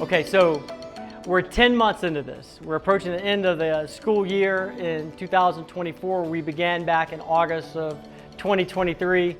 Okay, so we're 10 months into this. We're approaching the end of the school year in 2024. We began back in August of 2023,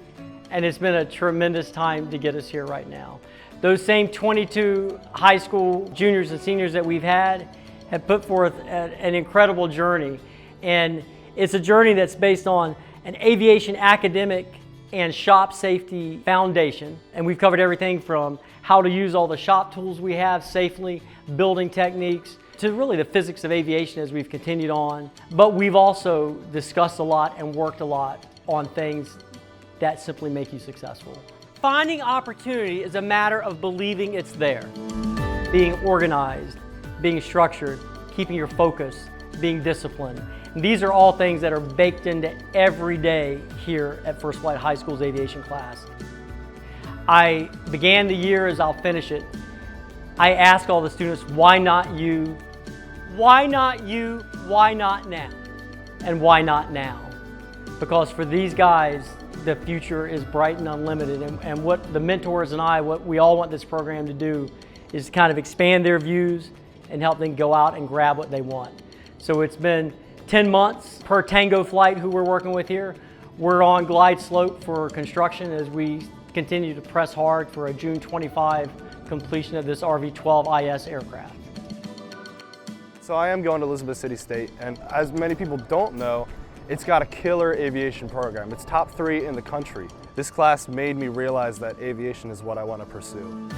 and it's been a tremendous time to get us here right now. Those same 22 high school juniors and seniors that we've had have put forth an incredible journey. And it's a journey that's based on an aviation academic and shop safety foundation. And we've covered everything from how to use all the shop tools we have safely, building techniques, to really the physics of aviation as we've continued on. But we've also discussed a lot and worked a lot on things that simply make you successful. Finding opportunity is a matter of believing it's there. Being organized, being structured, keeping your focus, being disciplined. And these are all things that are baked into every day here at First Flight High School's aviation class. I began the year as I'll finish it. I ask all the students, why not you? Why not you? Why not now? And why not now? Because for these guys, the future is bright and unlimited. And what the mentors and what we all want this program to do is kind of expand their views and help them go out and grab what they want. So it's been 10 months per Tango Flight, who we're working with here. We're on glide slope for construction as we continue to press hard for a June 25 completion of this RV-12 IS aircraft. So I am going to Elizabeth City State, and as many people don't know, it's got a killer aviation program. It's top 3 in the country. This class made me realize that aviation is what I want to pursue.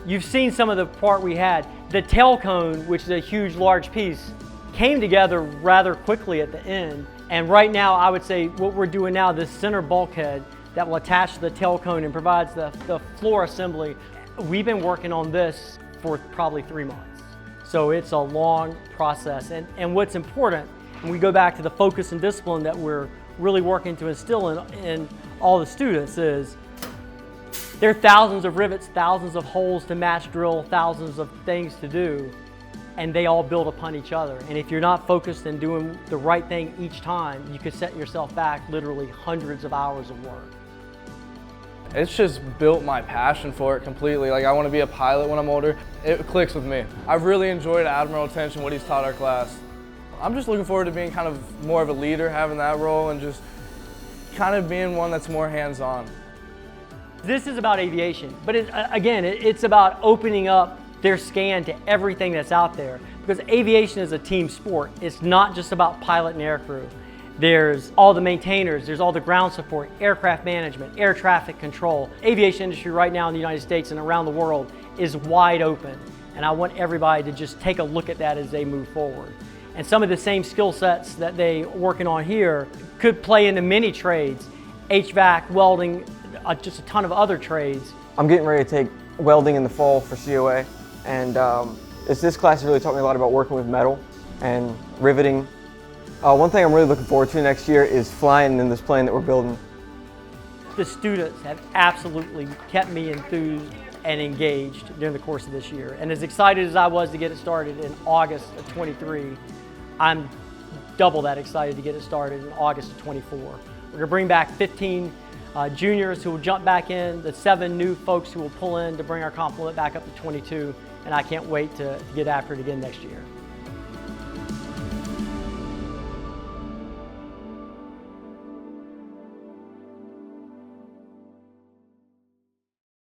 You've seen some of the part we had. The tail cone, which is a huge, large piece, came together rather quickly at the end. And right now, I would say what we're doing now, this center bulkhead that will attach to the tail cone and provides the floor assembly, we've been working on this for probably 3 months. So it's a long process. And what's important, when we go back to the focus and discipline that we're really working to instill in all the students, is there are thousands of rivets, thousands of holes to match drill, thousands of things to do, and they all build upon each other. And if you're not focused and doing the right thing each time, you could set yourself back literally hundreds of hours of work. It's just built my passion for it completely. Like, I want to be a pilot when I'm older. It clicks with me. I've really enjoyed Admiral Attention, what he's taught our class. I'm just looking forward to being kind of more of a leader, having that role, and just kind of being one that's more hands-on. This is about aviation, but it's about opening up their scan to everything that's out there, because aviation is a team sport. It's not just about pilot and aircrew. There's all the maintainers, there's all the ground support, aircraft management, air traffic control. Aviation industry right now in the United States and around the world is wide open, and I want everybody to just take a look at that as they move forward. And some of the same skill sets that they're working on here could play into many trades, HVAC, welding, just a ton of other trades. I'm getting ready to take welding in the fall for COA, and this class has really taught me a lot about working with metal and riveting. One thing I'm really looking forward to next year is flying in this plane that we're building. The students have absolutely kept me enthused and engaged during the course of this year. And as excited as I was to get it started in August of 23, I'm double that excited to get it started in August of 24. We're gonna bring back 15 juniors who will jump back in, the 7 new folks who will pull in to bring our complement back up to 22, and I can't wait to get after it again next year.